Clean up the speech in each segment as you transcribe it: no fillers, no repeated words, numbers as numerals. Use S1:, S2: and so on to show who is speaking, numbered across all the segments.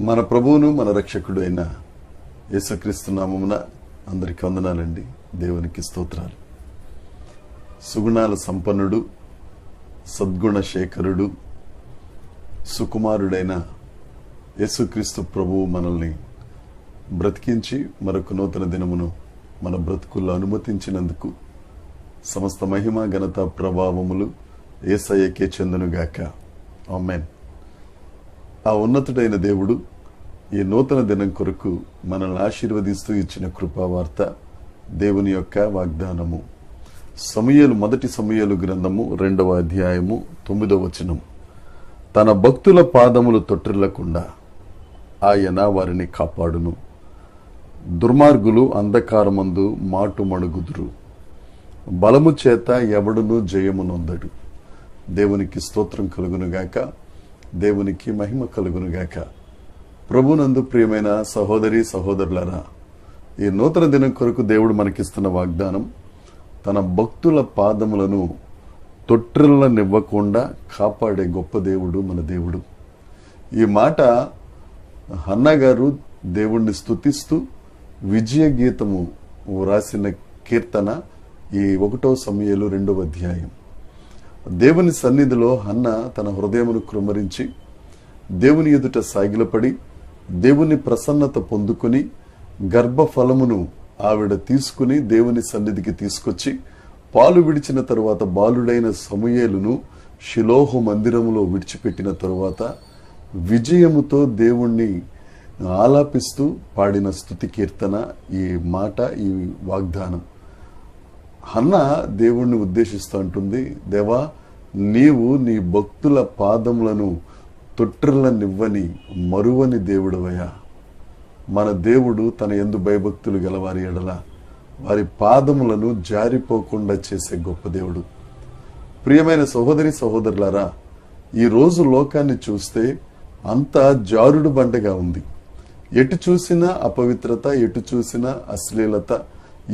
S1: మన ప్రభువును మన రక్షకుడు అయిన యేసుక్రీస్తు నామమున అందరికి వందనాలండి. దేవునికి స్తోత్రాలు. సుగుణాల సంపన్నుడు, సద్గుణ శేఖరుడు, సుకుమారుడైన యేసుక్రీస్తు ప్రభువు మనల్ని బ్రతికించి మరొక నూతన దినమును మన బ్రతుకుల్లో అనుమతించినందుకు సమస్త మహిమ ఘనత ప్రభావములు యేసయ్యకే చెందునుగాక. ఆమేన్. ఆ ఉన్నతుడైన దేవుడు ఈ నూతన దినం కొరకు మనల్ని ఆశీర్వదిస్తూ ఇచ్చిన కృపావార్త దేవుని యొక్క వాగ్దానము. మొదటి సమూయేలు గ్రంథము 2వ అధ్యాయము 9వ వచనం. తన భక్తుల పాదములు తొట్టిల్లకుండా ఆయన వారిని కాపాడును. దుర్మార్గులు అంధకారమందు మాటు మణుగుదురు. బలము చేత ఎవడును జయము నొందడు. దేవునికి స్తోత్రం కలుగునుగాక. దేవునికి మహిమ కలుగునుగాక. ప్రభునందు ప్రియమైన సహోదరి సహోదరులారా, ఈ నూతన దినం కొరకు దేవుడు మనకిస్తున్న వాగ్దానం, తన భక్తుల పాదములను తొట్టిల్లనివ్వకుండా కాపాడే గొప్ప దేవుడు మన దేవుడు. ఈ మాట హన్నా గారు దేవుణ్ణి స్తుతిస్తూ విజయ గీతము రాసిన కీర్తన ఈ 1వ సమూయేలు 2వ అధ్యాయం. దేవుని సన్నిధిలో హన్న తన హృదయమును కృమ్మరించి దేవుని ఎదుట సాగిలపడి దేవుని ప్రసన్నత పొందుకుని గర్భఫలమును ఆవిడ తీసుకుని దేవుని సన్నిధికి తీసుకొచ్చి పాలు విడిచిన తరువాత బాలుడైన సమూయేలును షిలోహు మందిరములో విడిచిపెట్టిన తరువాత విజయముతో దేవుణ్ణి ఆలాపిస్తూ పాడిన స్తుతి కీర్తన ఈ మాట, ఈ వాగ్దానం. హన్న దేవుణ్ణి ఉద్దేశిస్తూ అంటుంది, దేవా, నీవు నీ భక్తుల పాదములను తొట్టిల్లనివ్వని మరువని దేవుడవయ్యా. మన దేవుడు తన యందు భయభక్తులు గలవారి ఎడల వారి పాదములను జారిపోకుండా చేసే గొప్ప దేవుడు. ప్రియమైన సహోదరి సహోదరులారా, ఈ రోజు లోకాన్ని చూస్తే అంతా జారుడు బండగా ఉంది. ఎటు చూసినా అపవిత్రత, ఎటు చూసినా అశ్లీలత,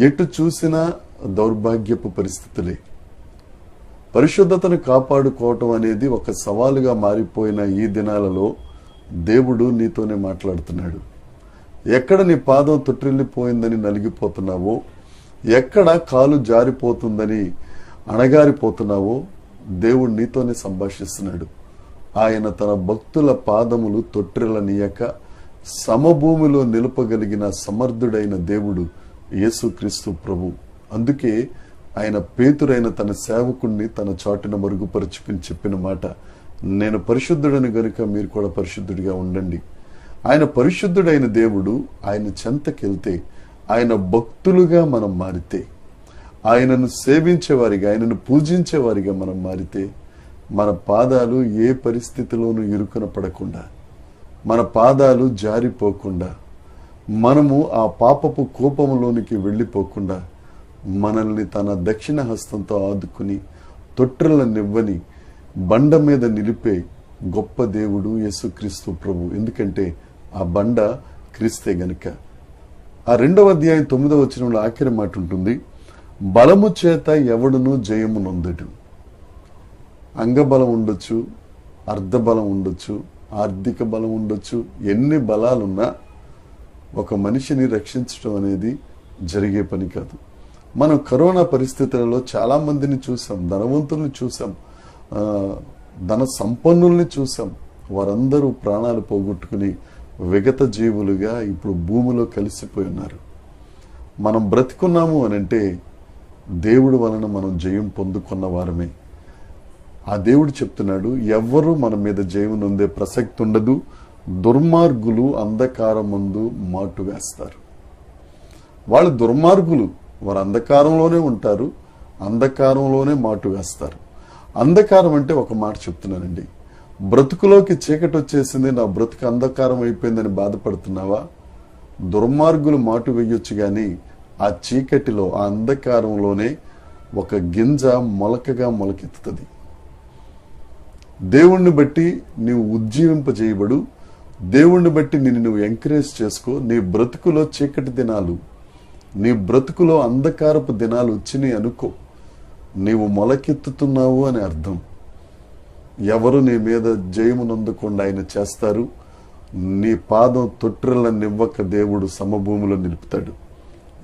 S1: ఎటు చూసినా దౌర్భాగ్యపు పరిస్థితులే. పరిశుద్ధతను కాపాడుకోవటం అనేది ఒక సవాలుగా మారిపోయిన ఈ దినాలలో దేవుడు నీతోనే మాట్లాడుతున్నాడు. ఎక్కడ నీ పాదం తొట్టిల్లిపోయిందని నలిగిపోతున్నావో, ఎక్కడ కాలు జారిపోతుందని అణగారిపోతున్నావో, దేవుడు నీతోనే సంభాషిస్తున్నాడు. ఆయన తన భక్తుల పాదములు తొట్టిల్లనీయక సమభూమిలో నిలుపగలిగిన సమర్థుడైన దేవుడు యేసుక్రీస్తు ప్రభు. అందుకే ఆయన పేతురైన తన సేవకుణ్ణి తన చాటున మరుగుపరుచుకుని చెప్పిన మాట, నేను పరిశుద్ధుడని గనుక మీరు కూడా పరిశుద్ధుడిగా ఉండండి. ఆయన పరిశుద్ధుడైన దేవుడు. ఆయన చెంతకెళ్తే, ఆయన భక్తులుగా మనం మారితే, ఆయనను సేవించేవారిగా, ఆయనను పూజించేవారిగా మనం మారితే, మన పాదాలు ఏ పరిస్థితిలోనూ ఇరుకున పడకుండా, మన పాదాలు జారిపోకుండా, మనము ఆ పాపపు కోపంలోనికి వెళ్ళిపోకుండా, మనల్ని తన దక్షిణ హస్తంతో ఆదుకుని తొట్టిల్లనివ్వని బండ మీద నిలిపే గొప్ప దేవుడు యేసుక్రీస్తు ప్రభు. ఎందుకంటే ఆ బండ క్రీస్తే గనుక. ఆ 2వ అధ్యాయం 9వ వచనంలో ఆఖరి మాట ఉంటుంది, బలము చేత ఎవడును జయము నొందడు. అంగబలం ఉండొచ్చు, అర్ధబలం ఉండొచ్చు, ఆర్థిక బలం ఉండొచ్చు, ఎన్ని బలాలున్నా ఒక మనిషిని రక్షించడం అనేది జరిగే పని కాదు. మనం కరోనా పరిస్థితులలో చాలా మందిని చూసాం, ధనవంతుల్ని చూసాం, ధన సంపన్నుల్ని చూసాం. వారందరూ ప్రాణాలు పోగొట్టుకుని విగత జీవులుగా ఇప్పుడు భూమిలో కలిసిపోయి ఉన్నారు. మనం బ్రతికున్నాము అనంటే దేవుడి వలన మనం జయం పొందుకున్న వారమే. ఆ దేవుడు చెప్తున్నాడు, ఎవ్వరూ మన మీద జయం నొందే ప్రసక్తి ఉండదు. దుర్మార్గులు అంధకారం ముందు మాటు వేస్తారు. వాళ్ళు దుర్మార్గులు, వారు అంధకారంలోనే ఉంటారు, అంధకారంలోనే మాటు వేస్తారు. అంధకారం అంటే ఒక మాట చెప్తున్నానండి, బ్రతుకులోకి చీకటి వచ్చేసింది, నా బ్రతుకు అంధకారం అయిపోయిందని బాధపడుతున్నావా? దుర్మార్గులు మాటు వేయొచ్చు కానీ ఆ చీకటిలో, ఆ అంధకారంలోనే ఒక గింజ మొలకగా మొలకెత్తుతుంది. దేవుణ్ణి బట్టి నీవు ఉజ్జీవింపజేయబడు. దేవుణ్ణి బట్టి నిన్ను నువ్వు ఎంకరేజ్ చేసుకో. నీ బ్రతుకులో చీకటి దినాలు, నీ బ్రతుకులో అంధకారపు దినాలు వచ్చినాయి అనుకో. నీవు మొలకెత్తుతున్నావు అని అర్థం. ఎవరు నీ మీద జయమునందకుండా ఆయన చేస్తారు. నీ పాదం తొట్టిల్లనివ్వక దేవుడు సమభూమిలో నిలుపుతాడు.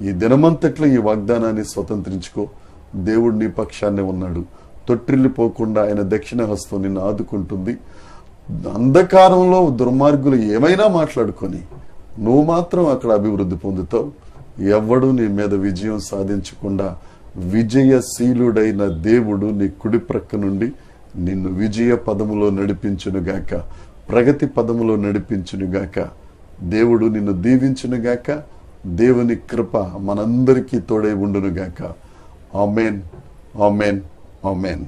S1: ఈ దినమంతట్లో ఈ వాగ్దానాన్ని స్వతంత్రించుకో. దేవుడు నీ పక్షాన్నే ఉన్నాడు. తొట్టిల్లిపోకుండా ఆయన దక్షిణ హస్తం నిన్ను ఆదుకుంటుంది. అంధకారంలో దుర్మార్గులు ఏమైనా మాట్లాడుకొని నువ్వు మాత్రం అక్కడ అభివృద్ధి పొందుతావు. ఎవ్వడు నీ మీద విజయం సాధించకుండా విజయశీలుడైన దేవుడు నీ కుడి ప్రక్క నుండి నిన్ను విజయ పదములో నడిపించునుగాక, ప్రగతి పదములో నడిపించునుగాక. దేవుడు నిన్ను దీవించునుగాక. దేవుని కృప మనందరికీ తోడై ఉండునుగాక. ఆమేన్, ఆమేన్, ఆమేన్.